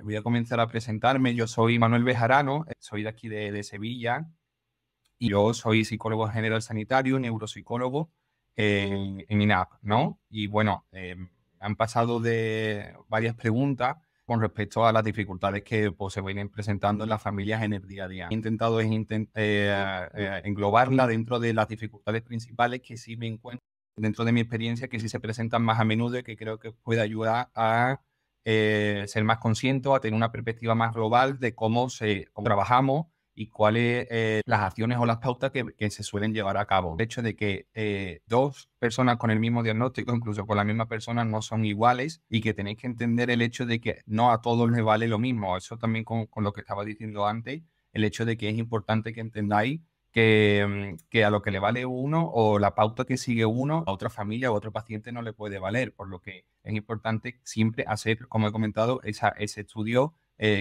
voy a comenzar a presentarme. Yo soy Manuel Bejarano, soy de aquí de Sevilla y yo soy psicólogo general sanitario, neuropsicólogo en INAP, ¿no? Y bueno, han pasado de varias preguntas con respecto a las dificultades que pues, se vienen presentando en las familias en el día a día. He intentado englobarla dentro de las dificultades principales que sí me encuentro dentro de mi experiencia, que sí se presentan más a menudo y que creo que puede ayudar a ser más consciente, a tener una perspectiva más global de cómo trabajamos y cuáles las acciones o las pautas que se suelen llevar a cabo. El hecho de que dos personas con el mismo diagnóstico, incluso con la misma persona, no son iguales y que tenéis que entender el hecho de que no a todos les vale lo mismo. Eso también con lo que estaba diciendo antes, el hecho de que es importante que entendáis que a lo que le vale uno o la pauta que sigue uno, a otra familia o a otro paciente no le puede valer, por lo que es importante siempre hacer, como he comentado, ese estudio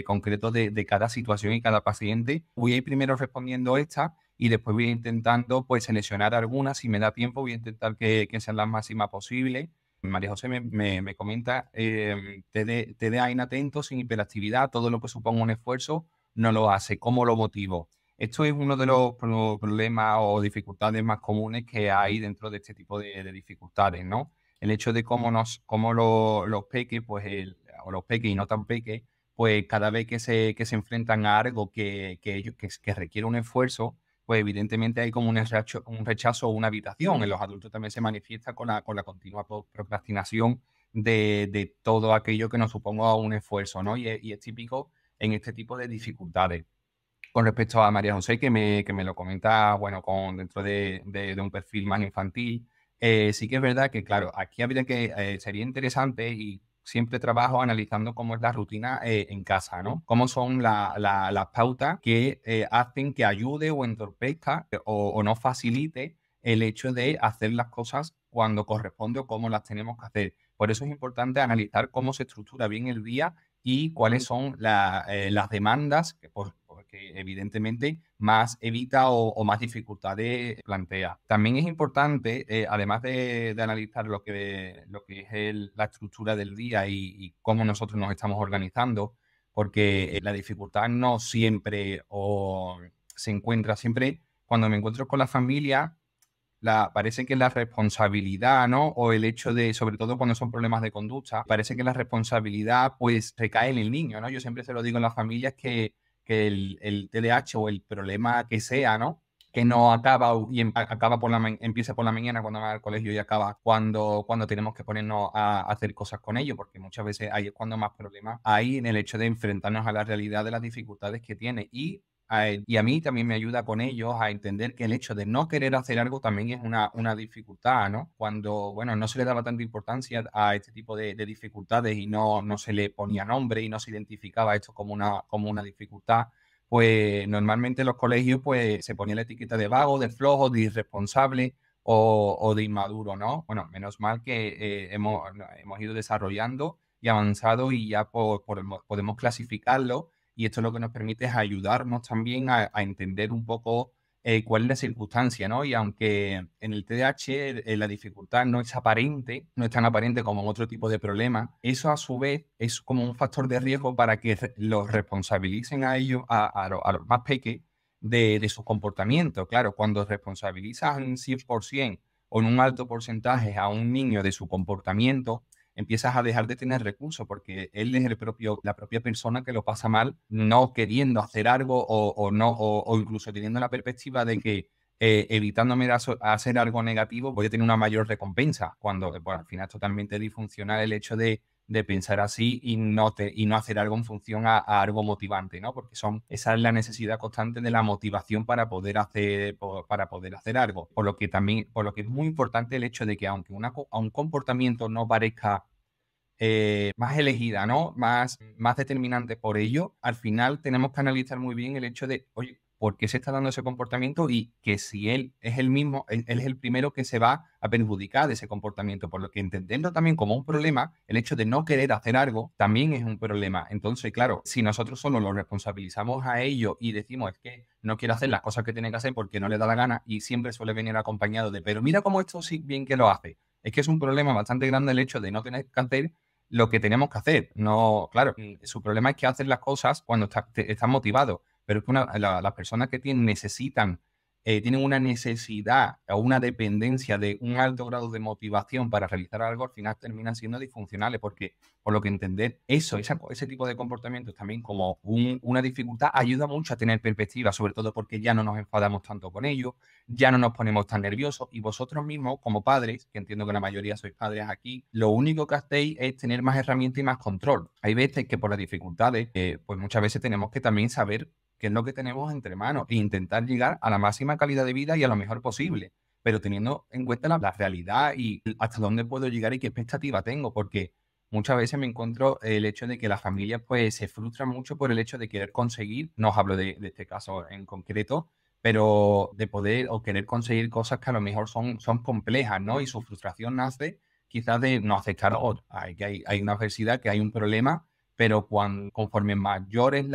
concreto de cada situación y cada paciente. Voy a ir primero respondiendo esta y después voy a ir intentando pues seleccionar algunas. Si me da tiempo, voy a intentar que sean las máximas posibles. María José me comenta, TDA inatento, sin hiperactividad, todo lo que suponga un esfuerzo no lo hace. ¿Cómo lo motivo? Esto es uno de los problemas o dificultades más comunes que hay dentro de este tipo de dificultades, ¿no? El hecho de cómo los peques, pues o los peques y no tan peques, pues cada vez que se enfrentan a algo que requiere un esfuerzo, pues evidentemente hay como un rechazo o una evitación. En los adultos también se manifiesta con la continua procrastinación de todo aquello que nos suponga un esfuerzo, ¿no? Y es típico en este tipo de dificultades. Con respecto a María José, que me lo comenta, bueno, dentro de un perfil más infantil, sí que es verdad que, claro, aquí habría sería interesante y siempre trabajo analizando cómo es la rutina en casa, ¿no? Cómo son las pautas que hacen que ayude o entorpezca o no facilite el hecho de hacer las cosas cuando corresponde o cómo las tenemos que hacer. Por eso es importante analizar cómo se estructura bien el día y cuáles son las demandas porque evidentemente más evita o más dificultades plantea. También es importante, además de analizar lo que es la estructura del día y cómo nosotros nos estamos organizando, porque la dificultad no siempre se encuentra, siempre cuando me encuentro con la familia, parece que la responsabilidad, ¿no? O el hecho de, sobre todo cuando son problemas de conducta, parece que la responsabilidad pues recae en el niño, ¿no? Yo siempre se lo digo en las familias que el TDAH o el problema que sea, ¿no? Que no acaba acaba empieza por la mañana cuando va al colegio y acaba cuando tenemos que ponernos a hacer cosas con ellos, porque muchas veces ahí es cuando más problemas hay en el hecho de enfrentarnos a la realidad de las dificultades que tiene. Y a mí también me ayuda con ellos a entender que el hecho de no querer hacer algo también es una dificultad, ¿no? Cuando, bueno, no se le daba tanta importancia a este tipo de dificultades y no se le ponía nombre y no se identificaba esto como una dificultad, pues normalmente en los colegios pues se ponía la etiqueta de vago, de flojo, de irresponsable o de inmaduro, ¿no? Bueno, menos mal que hemos ido desarrollando y avanzado y ya podemos clasificarlo y esto lo que nos permite es ayudarnos también a entender un poco cuál es la circunstancia, ¿no? Y aunque en el TDAH la dificultad no es aparente, no es tan aparente como en otro tipo de problemas, eso a su vez es como un factor de riesgo para que los responsabilicen a ellos, a los más pequeños, de su comportamiento. Claro, cuando responsabilizas en 100% o en un alto porcentaje a un niño de su comportamiento, empiezas a dejar de tener recursos porque él es la propia persona que lo pasa mal, no queriendo hacer algo o incluso teniendo la perspectiva de que evitándome hacer algo negativo voy a tener una mayor recompensa, cuando bueno, al final es totalmente disfuncional el hecho de pensar así y no hacer algo en función a algo motivante, ¿no? Porque esa es la necesidad constante de la motivación para poder hacer algo. Por lo que es muy importante el hecho de que aunque a un comportamiento no parezca más elegida, ¿no? Más determinante por ello, al final tenemos que analizar muy bien el hecho de, oye, ¿por qué se está dando ese comportamiento? Y que si él es el mismo, él es el primero que se va a perjudicar de ese comportamiento. Por lo que entenderlo también como un problema, el hecho de no querer hacer algo también es un problema. Entonces, claro, si nosotros solo lo responsabilizamos a ello y decimos es que no quiere hacer las cosas que tiene que hacer porque no le da la gana y siempre suele venir acompañado de, pero mira cómo esto sí bien que lo hace. Es que es un problema bastante grande el hecho de no tener que hacer lo que tenemos que hacer. No, claro, su problema es que hacen las cosas cuando están motivados, pero es que las personas que necesitan, tienen una necesidad o una dependencia de un alto grado de motivación para realizar algo, al final terminan siendo disfuncionales, porque por lo que entender ese tipo de comportamientos también como una dificultad ayuda mucho a tener perspectiva, sobre todo porque ya no nos enfadamos tanto con ellos, ya no nos ponemos tan nerviosos y vosotros mismos como padres, que entiendo que la mayoría sois padres aquí, lo único que hacéis es tener más herramientas y más control. Hay veces que por las dificultades, pues muchas veces tenemos que también saber qué es lo que tenemos entre manos e intentar llegar a la máxima calidad de vida y a lo mejor posible, pero teniendo en cuenta la realidad y hasta dónde puedo llegar y qué expectativa tengo, porque muchas veces me encuentro el hecho de que las familias pues se frustran mucho por el hecho de querer conseguir, no os hablo de este caso en concreto, pero de poder o querer conseguir cosas que a lo mejor son complejas, ¿no? Y su frustración nace quizás de no aceptar, hay una adversidad, que hay un problema, pero conforme mayor es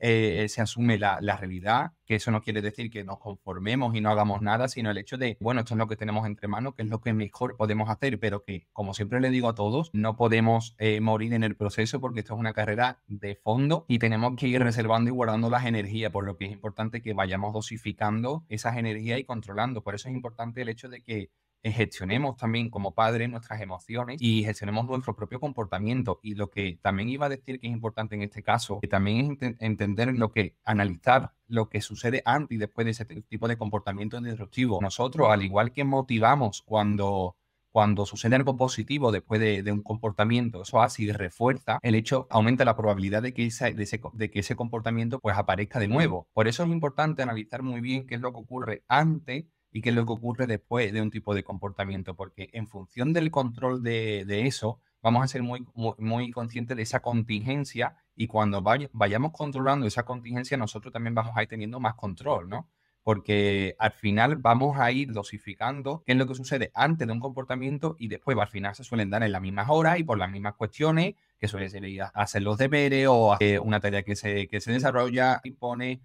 se asume la realidad, que eso no quiere decir que nos conformemos y no hagamos nada, sino el hecho de, bueno, esto es lo que tenemos entre manos, que es lo que mejor podemos hacer, pero que, como siempre le digo a todos, no podemos morir en el proceso, porque esto es una carrera de fondo y tenemos que ir reservando y guardando las energías, por lo que es importante que vayamos dosificando esas energías y controlando. Por eso es importante el hecho de que gestionemos también como padres nuestras emociones y gestionemos nuestro propio comportamiento. Y lo que también iba a decir que es importante en este caso, que también es entender analizar lo que sucede antes y después de ese tipo de comportamiento disruptivo. Nosotros, al igual que motivamos cuando sucede algo positivo después de un comportamiento, eso así refuerza el hecho, aumenta la probabilidad de que ese comportamiento pues aparezca de nuevo. Por eso es importante analizar muy bien qué es lo que ocurre antes y qué es lo que ocurre después de un tipo de comportamiento, porque en función del control de eso, vamos a ser muy conscientes de esa contingencia, y cuando vayamos controlando esa contingencia, nosotros también vamos a ir teniendo más control, ¿no? Porque al final vamos a ir dosificando qué es lo que sucede antes de un comportamiento y después, al final se suelen dar en las mismas horas y por las mismas cuestiones, que suele ser ir a hacer los deberes o una tarea que se desarrolla, impone,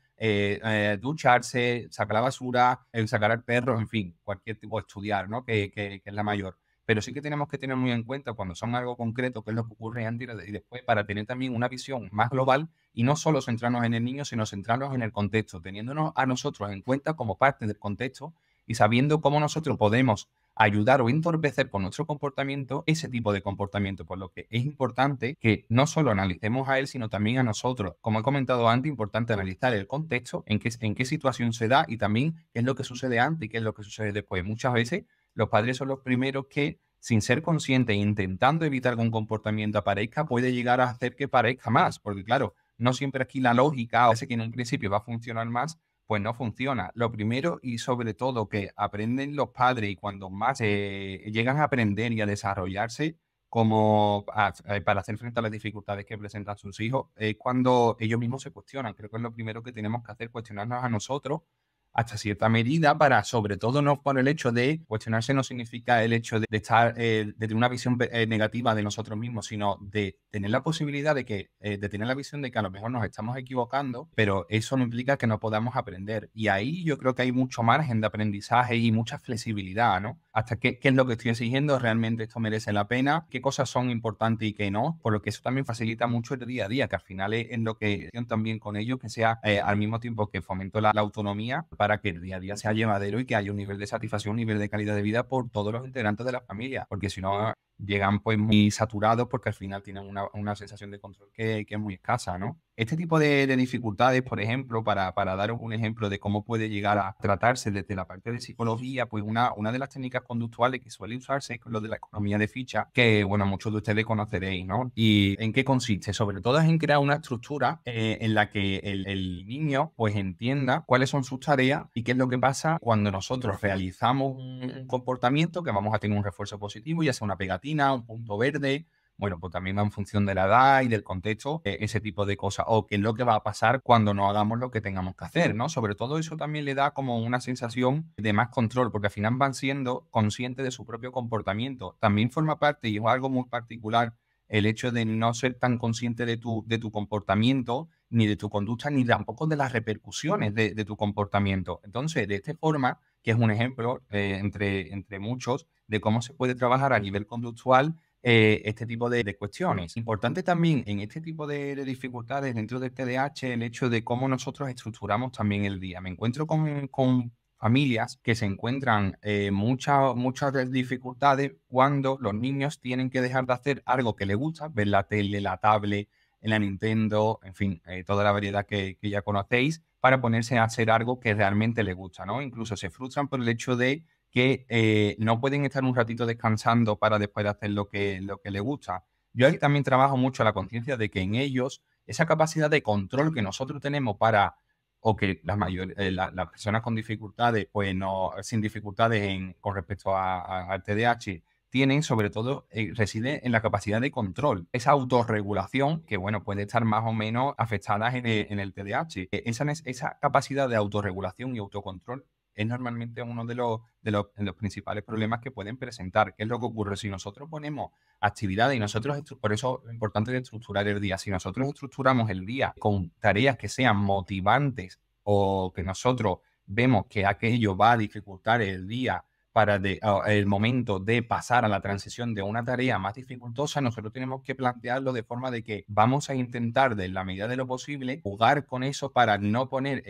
ducharse, sacar la basura, sacar al perro, en fin, cualquier tipo de estudiar, ¿no? Que es la mayor. Pero sí que tenemos que tener muy en cuenta cuando son algo concreto, qué es lo que ocurre antes y después, para tener también una visión más global y no solo centrarnos en el niño, sino centrarnos en el contexto, teniéndonos a nosotros en cuenta como parte del contexto y sabiendo cómo nosotros podemos ayudar o entorpecer por nuestro comportamiento ese tipo de comportamiento. Por lo que es importante que no solo analicemos a él, sino también a nosotros. Como he comentado antes, importante analizar el contexto, en qué situación se da y también qué es lo que sucede antes y qué es lo que sucede después. Muchas veces los padres son los primeros que, sin ser conscientes e intentando evitar que un comportamiento aparezca, puede llegar a hacer que parezca más, porque claro, no siempre aquí la lógica, o ese que en un principio va a funcionar más, pues no funciona. Lo primero y sobre todo que aprenden los padres, y cuando más llegan a aprender y a desarrollarse para hacer frente a las dificultades que presentan sus hijos, es cuando ellos mismos se cuestionan. Creo que es lo primero que tenemos que hacer, cuestionarnos a nosotros hasta cierta medida, para, sobre todo, no por el hecho de cuestionarse, no significa el hecho de tener una visión negativa de nosotros mismos, sino de tener la posibilidad de tener la visión de que a lo mejor nos estamos equivocando, pero eso no implica que no podamos aprender. Y ahí yo creo que hay mucho margen de aprendizaje y mucha flexibilidad, ¿no? Hasta qué es lo que estoy exigiendo, realmente esto merece la pena, qué cosas son importantes y qué no, por lo que eso también facilita mucho el día a día, que al final es en lo que también con ellos, que sea al mismo tiempo que fomento la autonomía, para que el día a día sea llevadero y que haya un nivel de satisfacción, un nivel de calidad de vida por todos los integrantes de la familia, porque si no llegan pues muy saturados, porque al final tienen una sensación de control que es muy escasa, ¿no? Este tipo de dificultades, por ejemplo, para daros un ejemplo de cómo puede llegar a tratarse desde la parte de psicología, pues una de las técnicas conductuales que suele usarse es lo de la economía de ficha, que, bueno, muchos de ustedes conoceréis, ¿no? ¿Y en qué consiste? Sobre todo es en crear una estructura en la que el niño pues entienda cuáles son sus tareas y qué es lo que pasa cuando nosotros realizamos un comportamiento, que vamos a tener un refuerzo positivo, ya sea una pegatina, un punto verde. Bueno, pues también va en función de la edad y del contexto, ese tipo de cosas. O qué es lo que va a pasar cuando no hagamos lo que tengamos que hacer, ¿no? Sobre todo eso también le da como una sensación de más control, porque al final van siendo conscientes de su propio comportamiento. También forma parte, y es algo muy particular, el hecho de no ser tan consciente de tu comportamiento, ni de tu conducta, ni tampoco de las repercusiones de tu comportamiento. Entonces, de esta forma, que es un ejemplo entre muchos de cómo se puede trabajar a nivel conductual, este tipo de cuestiones. Importante también en este tipo de dificultades dentro del TDAH el hecho de cómo nosotros estructuramos también el día. Me encuentro con familias que se encuentran muchas dificultades cuando los niños tienen que dejar de hacer algo que les gusta, ver la tele, la tablet, la Nintendo, en fin, toda la variedad que ya conocéis, para ponerse a hacer algo que realmente les gusta, ¿no? Incluso se frustran por el hecho de que no pueden estar un ratito descansando para después hacer lo que les gusta. Yo ahí también trabajo mucho la conciencia de que en ellos esa capacidad de control que nosotros tenemos para, o que las personas con dificultades, pues no, sin dificultades con respecto al TDAH, tienen, sobre todo, reside en la capacidad de control. Esa autorregulación que, bueno, puede estar más o menos afectada en el TDAH. Esa capacidad de autorregulación y autocontrol es normalmente uno de los principales problemas que pueden presentar. ¿Qué es lo que ocurre? Si nosotros ponemos actividades y por eso es importante estructurar el día. Si nosotros estructuramos el día con tareas que sean motivantes o que nosotros vemos que aquello va a dificultar el día para el momento de pasar a la transición de una tarea más dificultosa, nosotros tenemos que plantearlo de forma de que vamos a intentar, de la medida de lo posible, jugar con eso para no poner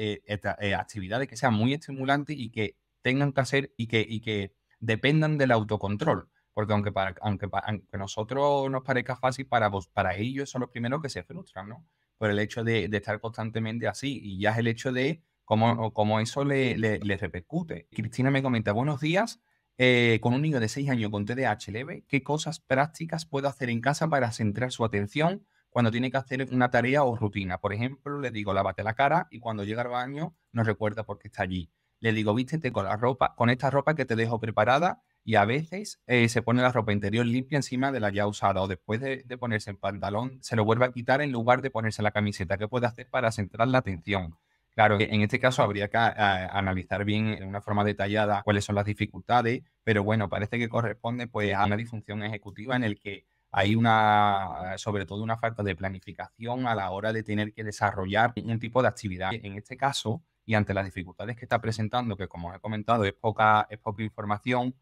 actividades que sean muy estimulantes y que tengan que hacer y que dependan del autocontrol. Porque aunque a nosotros nos parezca fácil, para ellos son los primeros que se frustran, ¿no? Por el hecho de estar constantemente así. Y ya es el hecho de cómo eso le repercute. Cristina me comenta, buenos días, con un niño de 6 años con TDAH leve, ¿qué cosas prácticas puedo hacer en casa para centrar su atención cuando tiene que hacer una tarea o rutina? Por ejemplo, le digo, lávate la cara y cuando llega al baño no recuerda por qué está allí. Le digo, vístete con esta ropa que te dejo preparada, y a veces se pone la ropa interior limpia encima de la ya usada, o después de ponerse el pantalón se lo vuelve a quitar en lugar de ponerse la camiseta. ¿Qué puede hacer para centrar la atención? Claro, en este caso habría que analizar bien de una forma detallada cuáles son las dificultades, pero bueno, parece que corresponde pues a una disfunción ejecutiva en el que hay sobre todo una falta de planificación a la hora de tener que desarrollar un tipo de actividad. En este caso, y ante las dificultades que está presentando, que como os he comentado es poca información,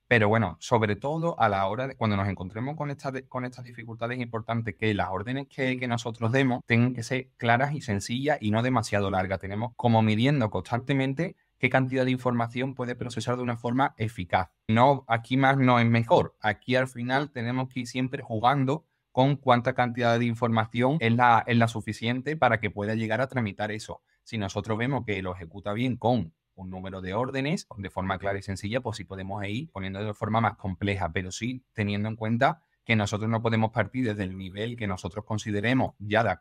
pero bueno, sobre todo a la hora de cuando nos encontremos con estas dificultades, es importante que las órdenes que nosotros demos tengan que ser claras y sencillas y no demasiado largas. Tenemos como midiendo constantemente qué cantidad de información puede procesar de una forma eficaz. No, aquí más no es mejor. Aquí al final tenemos que ir siempre jugando con cuánta cantidad de información es la suficiente para que pueda llegar a tramitar eso. Si nosotros vemos que lo ejecuta bien con un número de órdenes de forma clara y sencilla, pues sí podemos ir poniendo de forma más compleja, pero sí teniendo en cuenta que nosotros no podemos partir desde el nivel que nosotros consideremos ya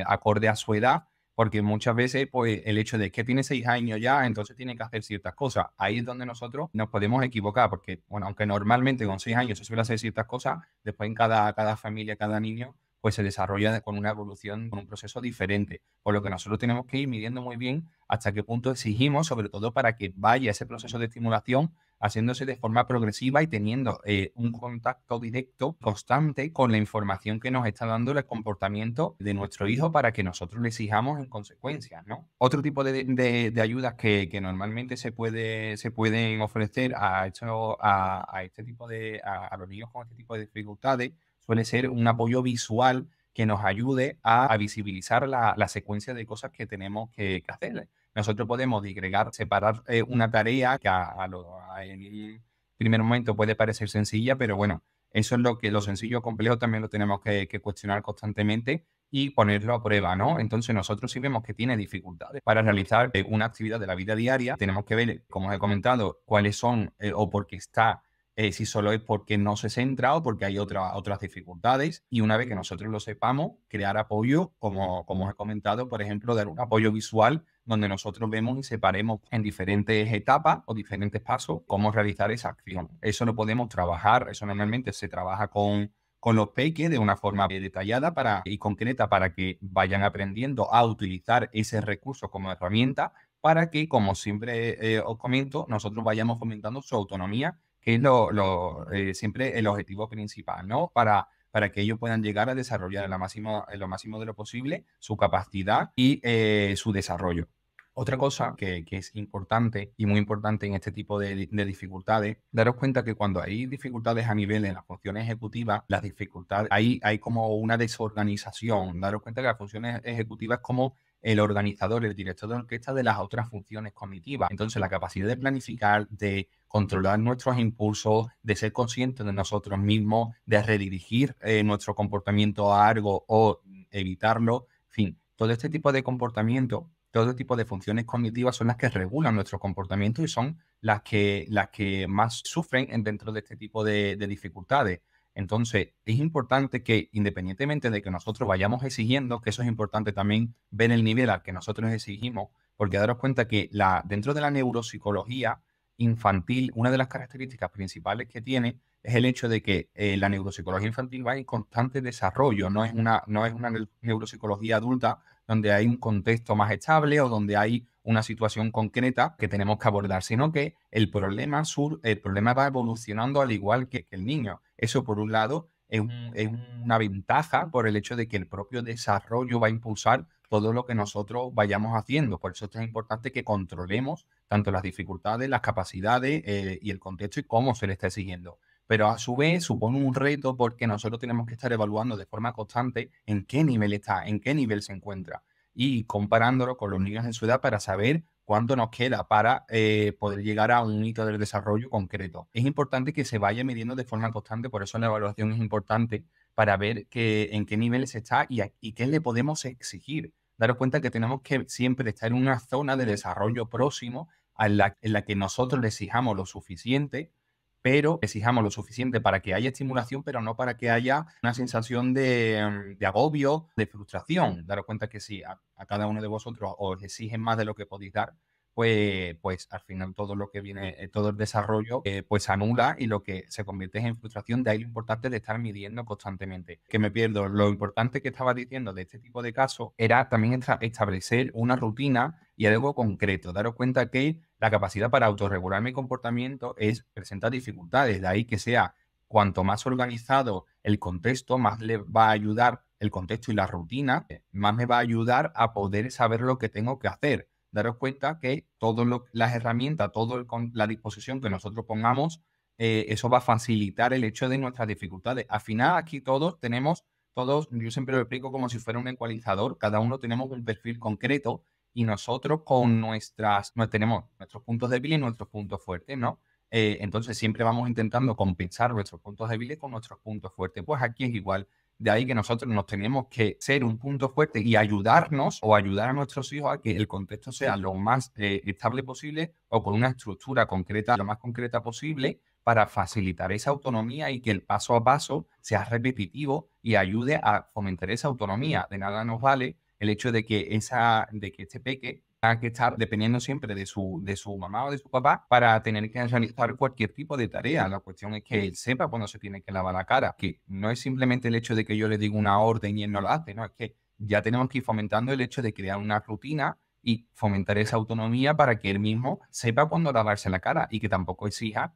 acorde a su edad, porque muchas veces pues el hecho de que tiene 6 años ya, entonces tiene que hacer ciertas cosas. Ahí es donde nosotros nos podemos equivocar, porque bueno, aunque normalmente con 6 años se suele hacer ciertas cosas, después en cada familia, cada niño, pues se desarrolla con una evolución, con un proceso diferente. Por lo que nosotros tenemos que ir midiendo muy bien hasta qué punto exigimos, sobre todo para que vaya ese proceso de estimulación haciéndose de forma progresiva y teniendo un contacto directo, constante, con la información que nos está dando el comportamiento de nuestro hijo para que nosotros le exijamos en consecuencia, ¿no? Otro tipo de ayudas que normalmente se pueden ofrecer a los niños con este tipo de dificultades suele ser un apoyo visual que nos ayude a visibilizar la secuencia de cosas que tenemos que hacer. Nosotros podemos separar una tarea que en el primer momento puede parecer sencilla, pero bueno, eso es lo sencillo o complejo también lo tenemos que cuestionar constantemente y ponerlo a prueba, ¿no? Entonces nosotros si vemos que tiene dificultades para realizar una actividad de la vida diaria, tenemos que ver, como os he comentado, cuáles son o por qué está, si solo es porque no se centra o porque hay otras dificultades. Y una vez que nosotros lo sepamos, crear apoyo, como os he comentado, por ejemplo, dar un apoyo visual donde nosotros vemos y separemos en diferentes etapas o diferentes pasos cómo realizar esa acción. Eso lo podemos trabajar, eso normalmente se trabaja con los peques de una forma detallada y concreta para que vayan aprendiendo a utilizar ese recurso como herramienta para que, como siempre os comento, nosotros vayamos fomentando su autonomía, que es siempre el objetivo principal, ¿no? Para que ellos puedan llegar a desarrollar en lo máximo de lo posible su capacidad y su desarrollo. Otra cosa que es importante y muy importante en este tipo de dificultades, daros cuenta que cuando hay dificultades a nivel en las funciones ejecutivas, las dificultades, hay como una desorganización. Daros cuenta que las funciones ejecutivas es como el organizador, el director de orquesta de las otras funciones cognitivas. Entonces, la capacidad de planificar, de controlar nuestros impulsos, de ser conscientes de nosotros mismos, de redirigir nuestro comportamiento a algo o evitarlo, en fin, todo este tipo de comportamiento, todo tipo de funciones cognitivas son las que regulan nuestro comportamiento y son las que más sufren dentro de este tipo de dificultades. Entonces, es importante que independientemente de que nosotros vayamos exigiendo, que eso es importante también ver el nivel al que nosotros exigimos, porque daros cuenta que dentro de la neuropsicología infantil, una de las características principales que tiene es el hecho de que la neuropsicología infantil va en constante desarrollo, no es una neuropsicología adulta donde hay un contexto más estable o donde hay una situación concreta que tenemos que abordar, sino que el problema va evolucionando al igual que el niño. Eso, por un lado, es una ventaja por el hecho de que el propio desarrollo va a impulsar todo lo que nosotros vayamos haciendo. Por eso es tan importante que controlemos tanto las dificultades, las capacidades y el contexto y cómo se le está siguiendo. Pero a su vez supone un reto porque nosotros tenemos que estar evaluando de forma constante en qué nivel está, en qué nivel se encuentra y comparándolo con los niños en su edad para saber cuánto nos queda para poder llegar a un hito del desarrollo concreto. Es importante que se vaya midiendo de forma constante, por eso la evaluación es importante para ver en qué nivel se está y qué le podemos exigir. Daros cuenta que tenemos que siempre estar en una zona de desarrollo próximo en la que nosotros le exijamos lo suficiente, pero exijamos lo suficiente para que haya estimulación, pero no para que haya una sensación de agobio, de frustración. Daros cuenta que si a cada uno de vosotros os exigen más de lo que podéis dar, pues al final todo lo que viene, todo el desarrollo, pues se anula y lo que se convierte es en frustración. De ahí lo importante de estar midiendo constantemente. Que me pierdo. Lo importante que estaba diciendo de este tipo de casos era también establecer una rutina y algo concreto. Daros cuenta que la capacidad para autorregular mi comportamiento presenta dificultades. De ahí que sea cuanto más organizado el contexto, más le va a ayudar el contexto y la rutina, más me va a ayudar a poder saber lo que tengo que hacer. Daros cuenta que todas las herramientas, la disposición que nosotros pongamos, eso va a facilitar el hecho de nuestras dificultades. Al final, aquí yo siempre lo explico como si fuera un ecualizador, cada uno tenemos un perfil concreto y nosotros tenemos nuestros puntos débiles y nuestros puntos fuertes, ¿no? Entonces siempre vamos intentando compensar nuestros puntos débiles con nuestros puntos fuertes. Pues aquí es igual. De ahí que nosotros nos tenemos que ser un punto fuerte y ayudarnos o ayudar a nuestros hijos a que el contexto sea lo más estable posible o con una estructura concreta, lo más concreta posible para facilitar esa autonomía y que el paso a paso sea repetitivo y ayude a fomentar esa autonomía. De nada nos vale el hecho de que este peque tenga que estar dependiendo siempre de su mamá o de su papá para tener que realizar cualquier tipo de tarea. La cuestión es que él sepa cuándo se tiene que lavar la cara, que no es simplemente el hecho de que yo le diga una orden y él no la hace, no, es que ya tenemos que ir fomentando el hecho de crear una rutina y fomentar esa autonomía para que él mismo sepa cuándo lavarse la cara y que tampoco exija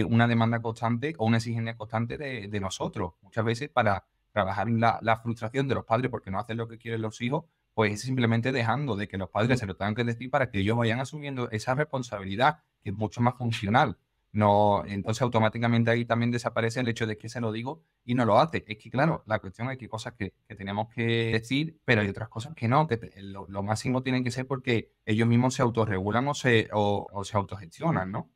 una demanda constante o una exigencia constante de nosotros. Muchas veces para trabajar en la frustración de los padres porque no hacen lo que quieren los hijos, pues es simplemente dejando de que los padres se lo tengan que decir para que ellos vayan asumiendo esa responsabilidad, que es mucho más funcional. No, entonces automáticamente ahí también desaparece el hecho de que se lo digo y no lo hace. Es que claro, la cuestión es que hay cosas que tenemos que decir, pero hay otras cosas que no, lo máximo tienen que ser porque ellos mismos se autorregulan o se autogestionan, ¿no?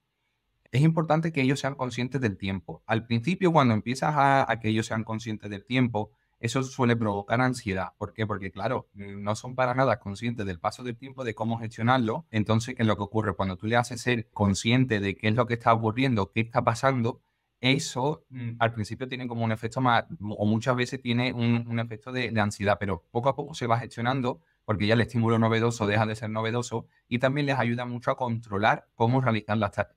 Es importante que ellos sean conscientes del tiempo. Al principio, cuando empiezas a que ellos sean conscientes del tiempo, eso suele provocar ansiedad. ¿Por qué? Porque, claro, no son para nada conscientes del paso del tiempo, de cómo gestionarlo. Entonces, ¿qué es lo que ocurre? Cuando tú le haces ser consciente de qué es lo que está ocurriendo, qué está pasando, eso al principio tiene como un efecto más, o muchas veces tiene un efecto de ansiedad, pero poco a poco se va gestionando porque ya el estímulo novedoso deja de ser novedoso y también les ayuda mucho a controlar cómo realizar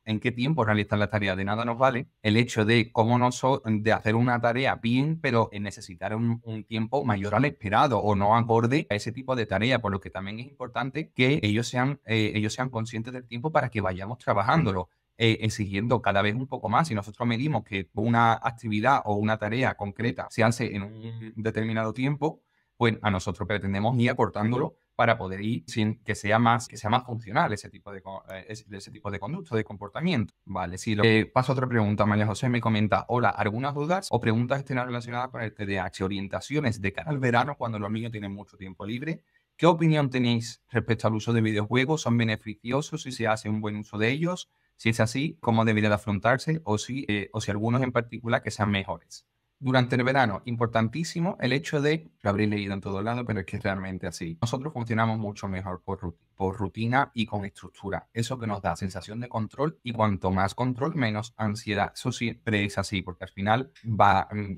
en qué tiempo realizar la tarea. De nada nos vale el hecho de de hacer una tarea bien, pero en necesitar un tiempo mayor al esperado o no acorde a ese tipo de tarea, por lo que también es importante que ellos sean conscientes del tiempo para que vayamos trabajándolo. Exigiendo cada vez un poco más. Si nosotros medimos que una actividad o una tarea concreta se hace en un determinado tiempo, pues a nosotros pretendemos ir acortándolo para poder ir sin que sea más funcional ese tipo ese tipo de conducta, de comportamiento. Vale, sí. Paso a otra pregunta. María José me comenta, hola, ¿algunas dudas o preguntas estén relacionadas con el TDAH? Orientaciones de cara al verano cuando los niños tienen mucho tiempo libre. ¿Qué opinión tenéis respecto al uso de videojuegos? ¿Son beneficiosos si se hace un buen uso de ellos? Si es así, ¿cómo debería de afrontarse? O si algunos en particular que sean mejores. Durante el verano, importantísimo el hecho de, lo habréis leído en todo lado, pero es que es realmente así. Nosotros funcionamos mucho mejor por rutina y con estructura. Eso que nos da sensación de control y cuanto más control, menos ansiedad. Eso siempre es así, porque al final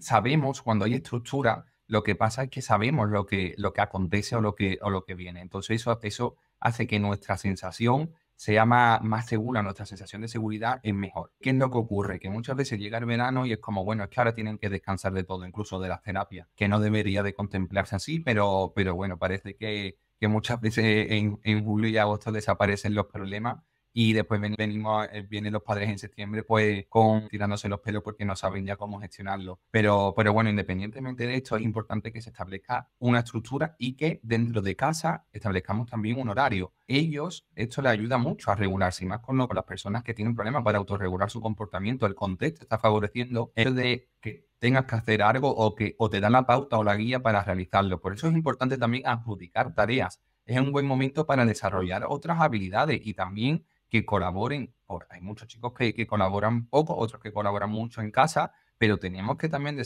sabemos cuando hay estructura, lo que pasa es que sabemos lo que acontece o lo que viene. Entonces eso hace que nuestra sensación sea más segura, nuestra sensación de seguridad es mejor. ¿Qué es lo que ocurre? Que muchas veces llega el verano y es como, bueno, es que ahora tienen que descansar de todo, incluso de las terapias, que no debería de contemplarse así, pero bueno, parece que muchas veces en julio y agosto desaparecen los problemas y después vienen los padres en septiembre pues tirándose los pelos porque no saben ya cómo gestionarlo. Pero bueno, independientemente de esto, es importante que se establezca una estructura y que dentro de casa establezcamos también un horario. Esto les ayuda mucho a regularse, y más con las personas que tienen problemas para autorregular su comportamiento. El contexto está favoreciendo el de que tengas que hacer algo o te dan la pauta o la guía para realizarlo. Por eso es importante también adjudicar tareas. Es un buen momento para desarrollar otras habilidades y también que colaboren. Hay muchos chicos que colaboran poco, otros que colaboran mucho en casa, pero tenemos que también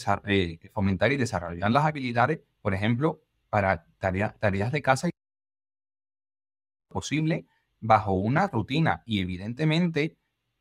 fomentar y desarrollar las habilidades, por ejemplo, para tareas de casa posible bajo una rutina. Y evidentemente,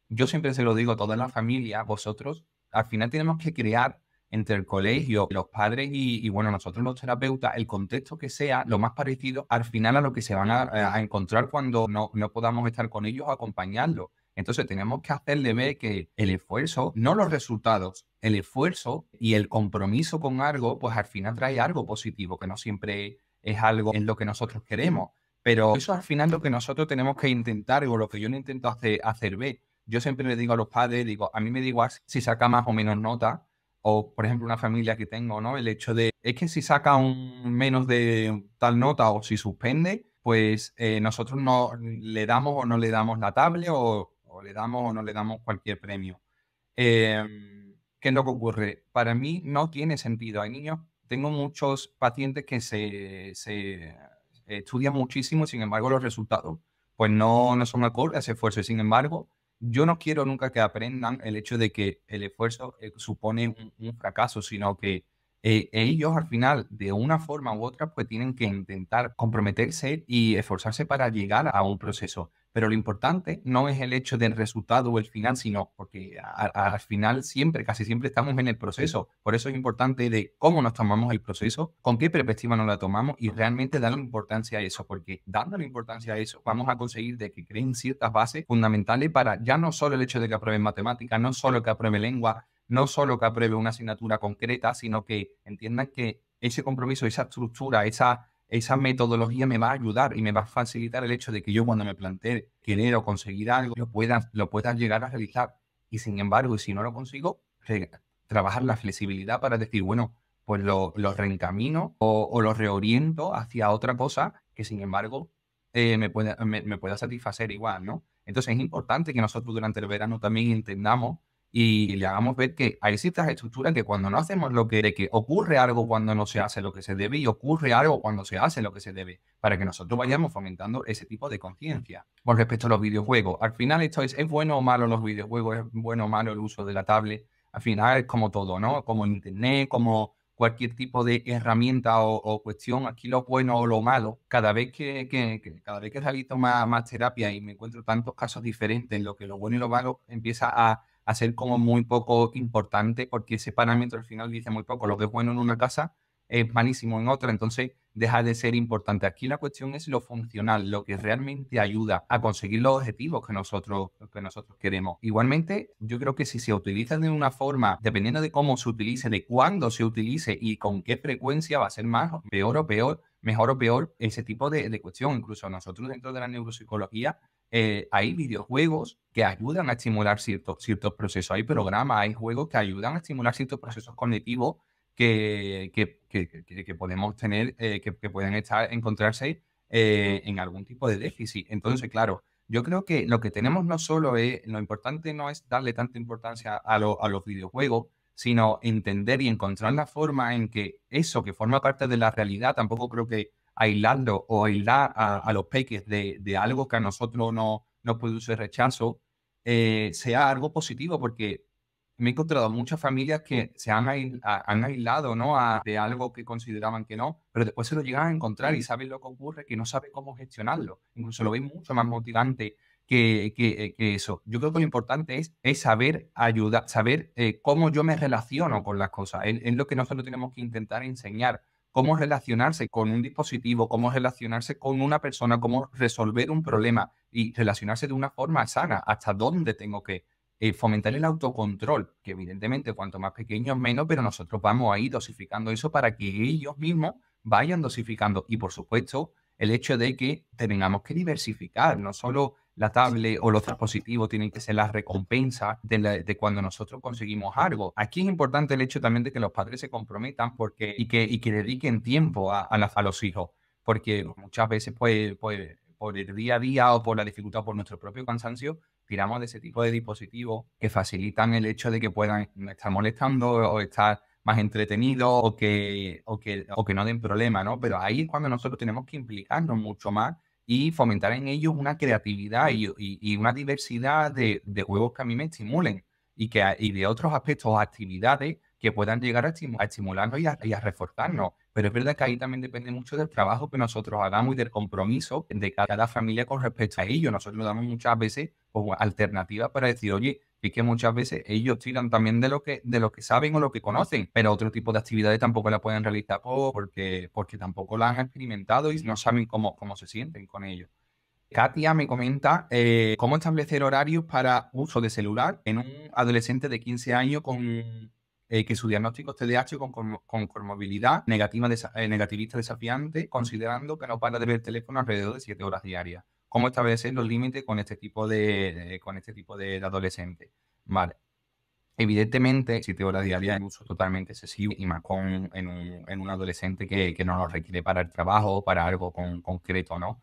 yo siempre se lo digo a toda la familia, vosotros, al final tenemos que crear entre el colegio, los padres bueno, nosotros los terapeutas, el contexto que sea lo más parecido al final a lo que se van a encontrar cuando no podamos estar con ellos o acompañarlos. Entonces tenemos que hacerle ver que el esfuerzo, no los resultados, el esfuerzo y el compromiso con algo, pues al final trae algo positivo, que no siempre es algo en lo que nosotros queremos. Pero eso al final lo que nosotros tenemos que intentar, o lo que yo no intento hacer ver. Yo siempre le digo a los padres, digo, a mí me da igual si saca más o menos nota, o por ejemplo una familia que tengo, ¿no? El hecho de, es que si saca un menos de tal nota o si suspende, pues nosotros no le damos o no le damos la tablet o le damos o no le damos cualquier premio. ¿Qué es lo que ocurre? Para mí no tiene sentido. Hay niños, tengo muchos pacientes que se estudian muchísimo, sin embargo los resultados pues no son acordes a ese esfuerzo. Y sin embargo, yo no quiero nunca que aprendan el hecho de que el esfuerzo supone un fracaso, sino que ellos al final, de una forma u otra, pues tienen que intentar comprometerse y esforzarse para llegar a un proceso. Pero lo importante no es el hecho del resultado o el final, sino porque al final casi siempre estamos en el proceso. Por eso es importante de cómo nos tomamos el proceso, con qué perspectiva nos la tomamos y realmente darle importancia a eso, porque dándole importancia a eso vamos a conseguir de que creen ciertas bases fundamentales para ya no solo el hecho de que aprueben matemáticas, no solo que apruebe lengua, no solo que apruebe una asignatura concreta, sino que entiendan que ese compromiso, esa estructura, esa metodología me va a ayudar y me va a facilitar el hecho de que yo cuando me plantee querer o conseguir algo, lo pueda llegar a realizar. Y sin embargo, si no lo consigo, trabajar la flexibilidad para decir, bueno, pues lo reencamino o lo reoriento hacia otra cosa que sin embargo me pueda satisfacer igual, ¿no? Entonces es importante que nosotros durante el verano también entendamos y le hagamos ver que hay ciertas estructuras que cuando no hacemos de que ocurre algo cuando no se hace lo que se debe y ocurre algo cuando se hace lo que se debe, para que nosotros vayamos fomentando ese tipo de conciencia. Con respecto a los videojuegos, al final esto ¿es bueno o malo los videojuegos? ¿Es bueno o malo el uso de la tablet? Al final es como todo, ¿no? Como el internet, como cualquier tipo de herramienta o cuestión, aquí lo bueno o lo malo, cada vez cada vez que realizo más terapia y me encuentro tantos casos diferentes en lo que lo bueno y lo malo empieza a ser como muy poco importante, porque ese parámetro al final dice muy poco. Lo que es bueno en una casa es malísimo en otra, entonces deja de ser importante. Aquí la cuestión es lo funcional, lo que realmente ayuda a conseguir los objetivos que nosotros queremos. Igualmente, yo creo que si se utiliza de una forma, dependiendo de cómo se utilice, de cuándo se utilice y con qué frecuencia, va a ser peor o peor, mejor o peor ese tipo de cuestión. Incluso nosotros dentro de la neuropsicología hay videojuegos que ayudan a estimular ciertos procesos. Hay programas, hay juegos que ayudan a estimular ciertos procesos cognitivos que podemos tener, que pueden encontrarse en algún tipo de déficit. Entonces, claro, yo creo que lo que tenemos no solo es, lo importante no es darle tanta importancia a los videojuegos, sino entender y encontrar la forma en que eso que forma parte de la realidad, tampoco creo que aislarlo o aislar a los peques de algo que a nosotros no produce rechazo, sea algo positivo, porque me he encontrado muchas familias que se han aislado, ¿no? De algo que consideraban que no, pero después se lo llegan a encontrar y saben lo que ocurre, que no saben cómo gestionarlo. Incluso lo ven mucho más motivante que eso. Yo creo que lo importante es saber ayudar, saber cómo yo me relaciono con las cosas. Es lo que nosotros tenemos que intentar enseñar. Cómo relacionarse con un dispositivo, cómo relacionarse con una persona, cómo resolver un problema y relacionarse de una forma sana. Hasta dónde tengo que fomentar el autocontrol, que evidentemente cuanto más pequeños menos, pero nosotros vamos a ir dosificando eso para que ellos mismos vayan dosificando. Y por supuesto, el hecho de que tengamos que diversificar, no solo la tablet o los dispositivos tienen que ser la recompensa de cuando nosotros conseguimos algo. Aquí es importante el hecho también de que los padres se comprometan y que dediquen tiempo a los hijos, porque muchas veces pues, por el día a día o por la dificultad o por nuestro propio cansancio, tiramos de ese tipo de dispositivos que facilitan el hecho de que puedan estar molestando o estar más entretenidos o que no den problema, ¿no? Pero ahí es cuando nosotros tenemos que implicarnos mucho más y fomentar en ellos una creatividad y una diversidad de juegos que a mí me estimulen y de otros aspectos o actividades que puedan llegar a estimularnos y a reforzarnos. Pero es verdad que ahí también depende mucho del trabajo que nosotros hagamos y del compromiso de cada familia con respecto a ello. Nosotros damos muchas veces como alternativas para decir, oye, es que muchas veces ellos tiran también de lo que saben o lo que conocen, pero otro tipo de actividades tampoco la pueden realizar porque tampoco la han experimentado y no saben cómo se sienten con ello. Katia me comenta cómo establecer horarios para uso de celular en un adolescente de 15 años que su diagnóstico es TDAH con comorbilidad negativista desafiante, considerando que no para de ver teléfono alrededor de 7 horas diarias. ¿Cómo establecer los límites con este tipo de adolescente? Vale. Evidentemente, 7 horas diarias es un uso totalmente excesivo y más en un adolescente que no lo requiere para el trabajo o para algo concreto, ¿no?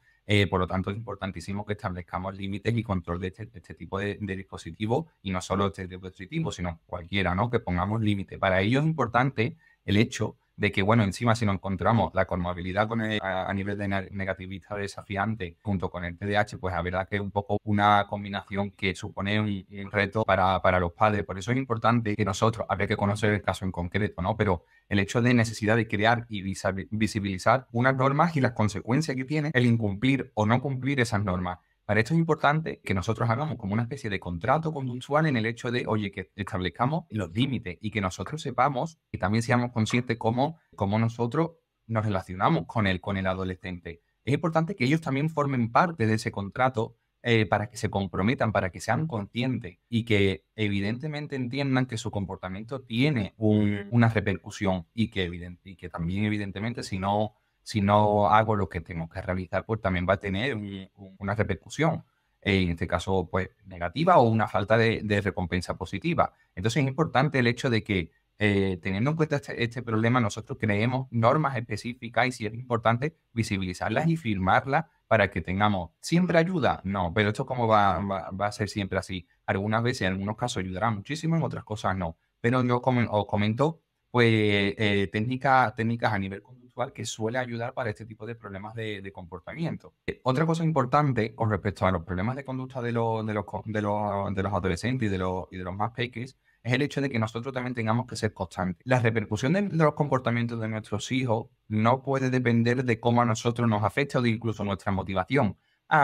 Por lo tanto, es importantísimo que establezcamos límites y control de este tipo de dispositivos y no solo este dispositivo, sino cualquiera, ¿no? Que pongamos límites. Para ello es importante el hecho de que, bueno, encima si nos encontramos la comorbilidad a nivel de negativista desafiante junto con el TDAH, pues la verdad que es un poco una combinación que supone un reto para los padres. Por eso es importante que nosotros, habría que conocer el caso en concreto, ¿no? Pero el hecho de necesidad de crear y visibilizar unas normas y las consecuencias que tiene el incumplir o no cumplir esas normas. Para esto es importante que nosotros hagamos como una especie de contrato conductual en el hecho de, oye, que establezcamos los límites y que nosotros sepamos y también seamos conscientes cómo nosotros nos relacionamos con el adolescente. Es importante que ellos también formen parte de ese contrato para que se comprometan, para que sean conscientes y que evidentemente entiendan que su comportamiento tiene una repercusión y que también evidentemente si no hago lo que tengo que realizar, pues también va a tener una repercusión, en este caso, pues negativa o una falta de recompensa positiva. Entonces es importante el hecho de que, teniendo en cuenta este problema, nosotros creemos normas específicas y si es importante visibilizarlas y firmarlas para que tengamos. ¿Siempre ayuda? No, pero esto cómo va a ser siempre así. Algunas veces, en algunos casos ayudará muchísimo, en otras cosas no. Pero yo os comento pues técnicas a nivel conductual que suele ayudar para este tipo de problemas de comportamiento. Otra cosa importante con respecto a los problemas de conducta de los adolescentes y de los más pequeños es el hecho de que nosotros también tengamos que ser constantes. La repercusión de los comportamientos de nuestros hijos no puede depender de cómo a nosotros nos afecta o de incluso nuestra motivación.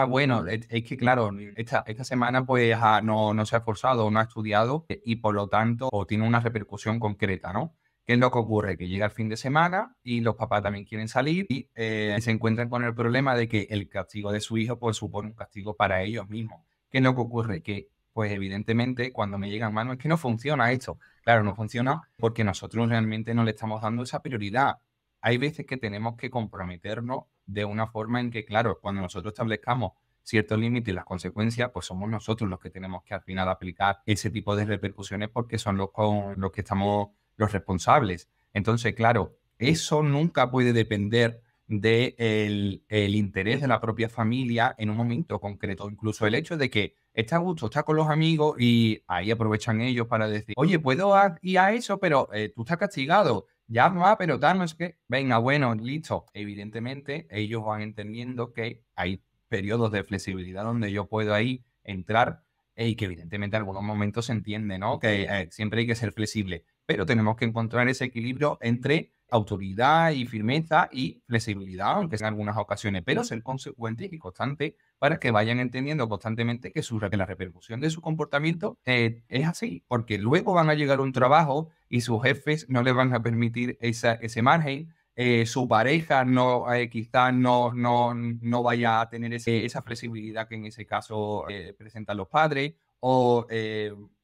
Bueno, es que claro, esta semana pues no se ha esforzado o no ha estudiado y por lo tanto o tiene una repercusión concreta, ¿no? ¿Qué es lo que ocurre? Que llega el fin de semana y los papás también quieren salir y se encuentran con el problema de que el castigo de su hijo pues supone un castigo para ellos mismos. ¿Qué es lo que ocurre? Que pues evidentemente cuando me llegan manos es que no funciona esto. Claro, no funciona porque nosotros realmente no le estamos dando esa prioridad. Hay veces que tenemos que comprometernos de una forma en que, claro, cuando nosotros establezcamos ciertos límites y las consecuencias, pues somos nosotros los que tenemos que al final aplicar ese tipo de repercusiones porque son con los que estamos los responsables. Entonces, claro, eso nunca puede depender del interés de la propia familia en un momento concreto. Incluso el hecho de que está a gusto, está con los amigos y ahí aprovechan ellos para decir, oye, ¿puedo ir a eso? Pero tú estás castigado. Ya va, pero tal, no es que, venga, bueno, listo. Evidentemente, ellos van entendiendo que hay periodos de flexibilidad donde yo puedo ahí entrar y que evidentemente en algunos momentos se entiende, ¿no? Que siempre hay que ser flexible, pero tenemos que encontrar ese equilibrio entre autoridad y firmeza y flexibilidad, aunque sea en algunas ocasiones, pero ser consecuente y constante para que vayan entendiendo constantemente que la repercusión de su comportamiento es así, porque luego van a llegar a un trabajo y sus jefes no les van a permitir ese margen. Su pareja no, quizás no vaya a tener esa flexibilidad que en ese caso presentan los padres, o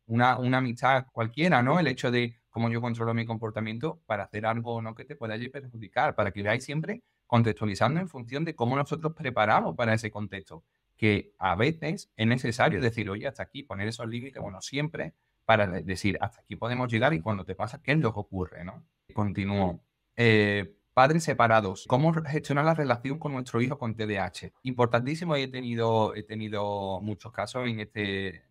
una amistad cualquiera, ¿no? El hecho de cómo yo controlo mi comportamiento para hacer algo o no que te pueda perjudicar, para que veáis siempre contextualizando en función de cómo nosotros preparamos para ese contexto, que a veces es necesario decir, oye, hasta aquí, poner esos límites, bueno, siempre para decir, hasta aquí podemos llegar y cuando te pasa, ¿qué es lo que ocurre, no? Continúo. Padres separados. ¿Cómo gestionar la relación con nuestro hijo con TDAH? Importantísimo, y he tenido muchos casos con este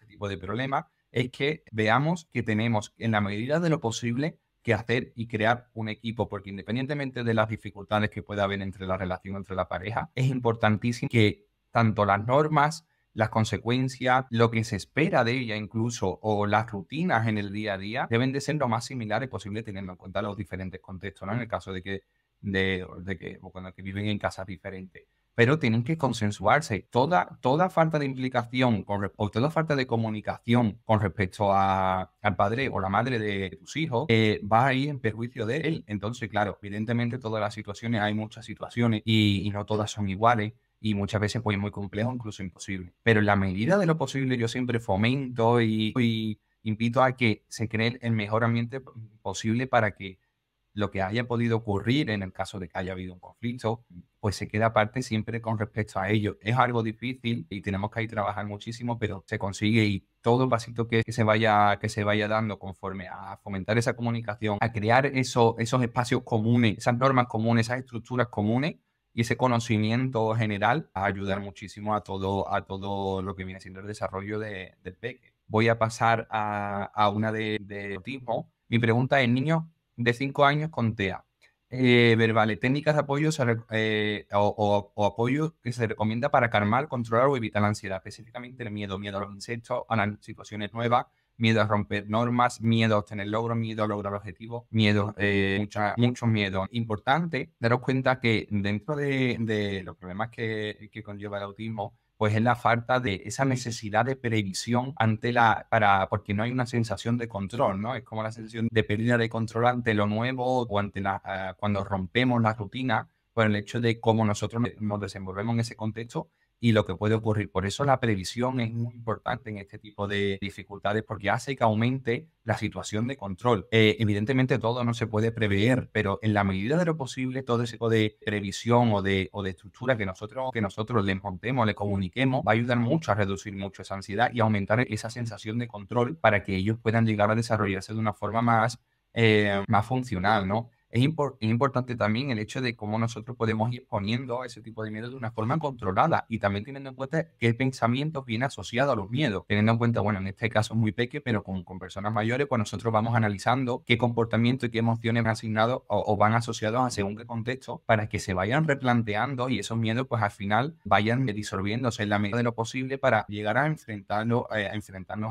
tipo de problemas, es que veamos que tenemos, en la medida de lo posible, que hacer y crear un equipo, porque independientemente de las dificultades que pueda haber entre la relación entre la pareja, es importantísimo que tanto las normas, las consecuencias, lo que se espera de ella incluso, o las rutinas en el día a día, deben de ser lo más similares posible teniendo en cuenta los diferentes contextos, ¿no? En el caso de que viven en casas diferentes. Pero tienen que consensuarse. Toda falta de implicación o toda falta de comunicación con respecto al padre o la madre de tus hijos va a ir en perjuicio de él. Entonces, claro, evidentemente todas las situaciones, hay muchas situaciones y no todas son iguales y muchas veces pues es muy complejo, incluso imposible. Pero en la medida de lo posible yo siempre fomento y invito a que se cree el mejor ambiente posible para que lo que haya podido ocurrir en el caso de que haya habido un conflicto, pues se queda aparte siempre con respecto a ello. Es algo difícil y tenemos que ahí trabajar muchísimo, pero se consigue y todo el pasito que se vaya dando conforme a fomentar esa comunicación, a crear esos espacios comunes, esas normas comunes, esas estructuras comunes y ese conocimiento general a ayudar muchísimo a todo lo que viene siendo el desarrollo del peque. Voy a pasar a una de autismo. Mi pregunta es, niños de 5 años con TEA. Verbales, técnicas de apoyo o apoyo que se recomienda para calmar, controlar o evitar la ansiedad, específicamente el miedo a los insectos, a las situaciones nuevas, miedo a romper normas, miedo a obtener logros, miedo a lograr objetivos, miedo, mucho miedo. Importante daros cuenta que dentro de los problemas que conlleva el autismo, pues es la falta de esa necesidad de previsión porque no hay una sensación de control, ¿no? Es como la sensación de pérdida de control ante lo nuevo o cuando rompemos la rutina por el hecho de cómo nosotros nos desenvolvemos en ese contexto y lo que puede ocurrir. Por eso la previsión es muy importante en este tipo de dificultades porque hace que aumente la situación de control. Evidentemente todo no se puede prever, pero en la medida de lo posible todo ese tipo de previsión o de estructura que nosotros le montemos, le comuniquemos, va a ayudar mucho a reducir mucho esa ansiedad y aumentar esa sensación de control para que ellos puedan llegar a desarrollarse de una forma más funcional, ¿no? Es importante también el hecho de cómo nosotros podemos ir poniendo ese tipo de miedos de una forma controlada y también teniendo en cuenta qué pensamientos viene asociado a los miedos. Teniendo en cuenta, bueno, en este caso es muy pequeño, pero con personas mayores, pues nosotros vamos analizando qué comportamiento y qué emociones van asignados o van asociados a según qué contexto para que se vayan replanteando y esos miedos, pues al final vayan disolviéndose en la medida de lo posible para llegar a enfrentarnos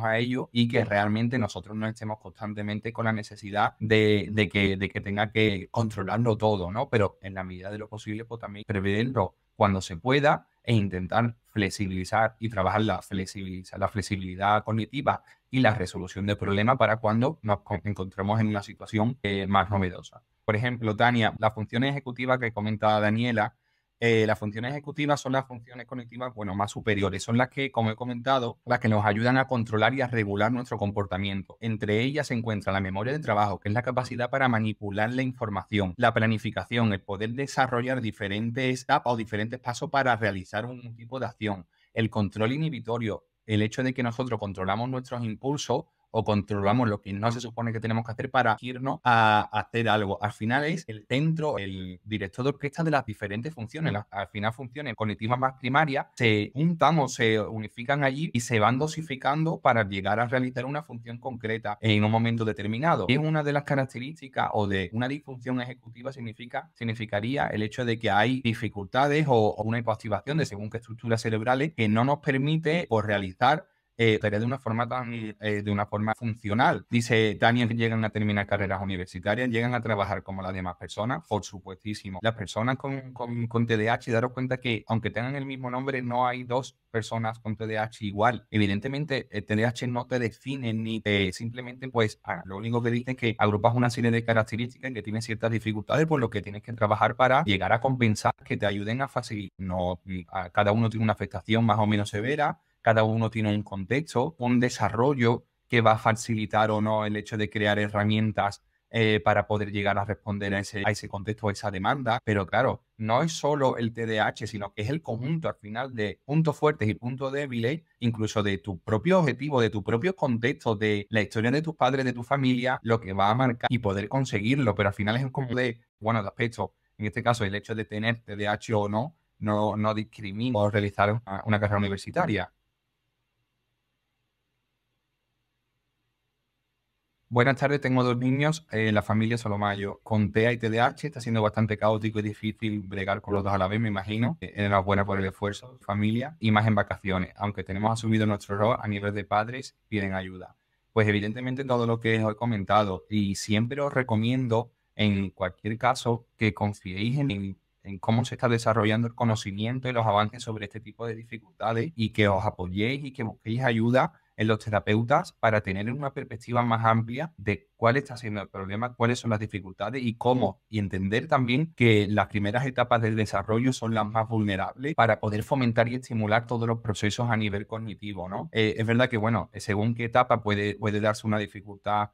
a ello y que realmente nosotros no estemos constantemente con la necesidad de que tenga que controlarlo todo, ¿no? Pero en la medida de lo posible, pues también preverlo cuando se pueda e intentar flexibilizar y trabajar la flexibilidad cognitiva y la resolución de problemas para cuando nos encontremos en una situación más novedosa. Por ejemplo, Tania, las funciones ejecutivas que comenta Daniela, las funciones ejecutivas son las funciones cognitivas, bueno, más superiores. Son las que, como he comentado, las que nos ayudan a controlar y a regular nuestro comportamiento. Entre ellas se encuentra la memoria de trabajo, que es la capacidad para manipular la información, la planificación, el poder desarrollar diferentes etapas o diferentes pasos para realizar un tipo de acción, el control inhibitorio, el hecho de que nosotros controlamos nuestros impulsos o controlamos lo que no se supone que tenemos que hacer para irnos a hacer algo. Al final es el centro, el director de orquesta de las diferentes funciones. Al final funciones cognitivas más primarias se juntan o se unifican allí y se van dosificando para llegar a realizar una función concreta en un momento determinado. Es una de las características o de una disfunción ejecutiva significaría el hecho de que hay dificultades o una hipoactivación de según qué estructuras cerebrales que no nos permite realizar tareas de una forma funcional. Dice Daniel que llegan a terminar carreras universitarias, llegan a trabajar como las demás personas, por supuestísimo. Las personas con TDAH, daros cuenta que aunque tengan el mismo nombre, no hay dos personas con TDAH igual. Evidentemente, el TDAH no te define ni simplemente, pues, lo único que dice es que agrupas una serie de características que tienen ciertas dificultades, por lo que tienes que trabajar para llegar a compensar, que te ayuden a facilitar. No, cada uno tiene una afectación más o menos severa, cada uno tiene un contexto, un desarrollo que va a facilitar o no el hecho de crear herramientas para poder llegar a responder a ese contexto, a esa demanda. Pero claro, no es solo el TDAH, sino que es el conjunto al final de puntos fuertes y puntos débiles, incluso de tu propio objetivo, de tu propio contexto, de la historia de tus padres, de tu familia, lo que va a marcar y poder conseguirlo. Pero al final es como de aspectos. En este caso, el hecho de tener TDAH o no discrimina o realizar una carrera universitaria. Buenas tardes, tengo dos niños, la familia solo mayo. Con TEA y TDAH está siendo bastante caótico y difícil bregar con los dos a la vez, me imagino. Enhorabuena por el esfuerzo, familia, y más en vacaciones. Aunque tenemos asumido nuestro rol a nivel de padres, piden ayuda. Pues evidentemente todo lo que os he comentado y siempre os recomiendo en cualquier caso que confiéis en cómo se está desarrollando el conocimiento y los avances sobre este tipo de dificultades y que os apoyéis y que busquéis ayuda en los terapeutas para tener una perspectiva más amplia de cuál está siendo el problema, cuáles son las dificultades y cómo. Y entender también que las primeras etapas del desarrollo son las más vulnerables para poder fomentar y estimular todos los procesos a nivel cognitivo, ¿no? Es verdad que, bueno, según qué etapa puede darse una dificultad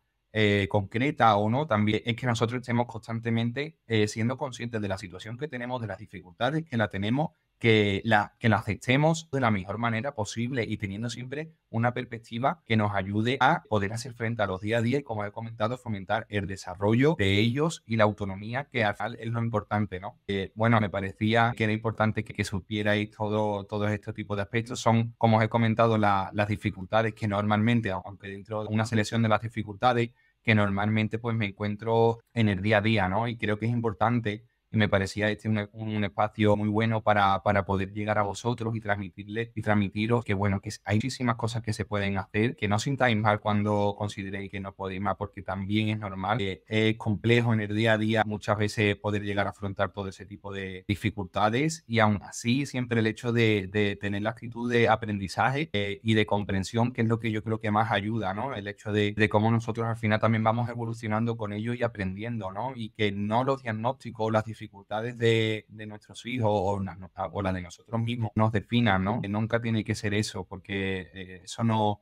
concreta o no, también es que nosotros estemos constantemente siendo conscientes de la situación que tenemos, de las dificultades que la tenemos, que la aceptemos de la mejor manera posible y teniendo siempre una perspectiva que nos ayude a poder hacer frente a los día a día y, como he comentado, fomentar el desarrollo de ellos y la autonomía, que al final es lo importante, ¿no? Bueno, me parecía que era importante que supierais todo este tipo de aspectos. Son, como os he comentado, las dificultades que normalmente, aunque dentro de una selección de las dificultades, que normalmente pues me encuentro en el día a día, ¿no? Y creo que es importante y me parecía un espacio muy bueno para poder llegar a vosotros y transmitiros que, bueno, que hay muchísimas cosas que se pueden hacer, que no sintáis mal cuando consideréis que no podéis más, porque también es normal, que es complejo en el día a día muchas veces poder llegar a afrontar todo ese tipo de dificultades y aún así siempre el hecho de tener la actitud de aprendizaje y de comprensión, que es lo que yo creo que más ayuda, ¿no? El hecho de cómo nosotros al final también vamos evolucionando con ello y aprendiendo, ¿no? Y que no los diagnósticos o las dificultades de nuestros hijos o la de nosotros mismos nos definan, ¿no? Que nunca tiene que ser eso, porque eso no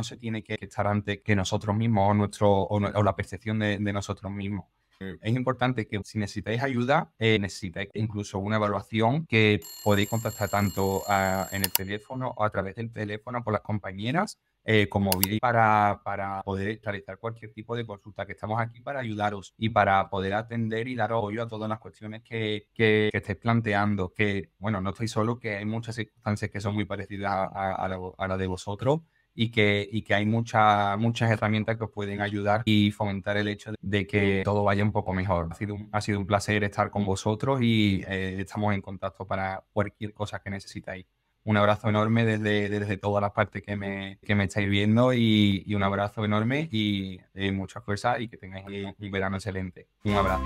se tiene que estar antes que nosotros mismos o la percepción de nosotros mismos. Es importante que si necesitáis ayuda, necesitáis incluso una evaluación que podéis contactar tanto en el teléfono o a través del teléfono con las compañeras como vídeo para poder realizar cualquier tipo de consulta, que estamos aquí para ayudaros y para poder atender y dar apoyo a todas las cuestiones que estéis planteando, que, bueno, no estoy solo, que hay muchas circunstancias que son muy parecidas a la de vosotros y que hay muchas herramientas que os pueden ayudar y fomentar el hecho de que todo vaya un poco mejor. Ha sido un placer estar con vosotros y estamos en contacto para cualquier cosa que necesitáis. Un abrazo enorme desde todas las partes que me estáis viendo y un abrazo enorme y mucha fuerza y que tengáis un verano excelente. Un abrazo.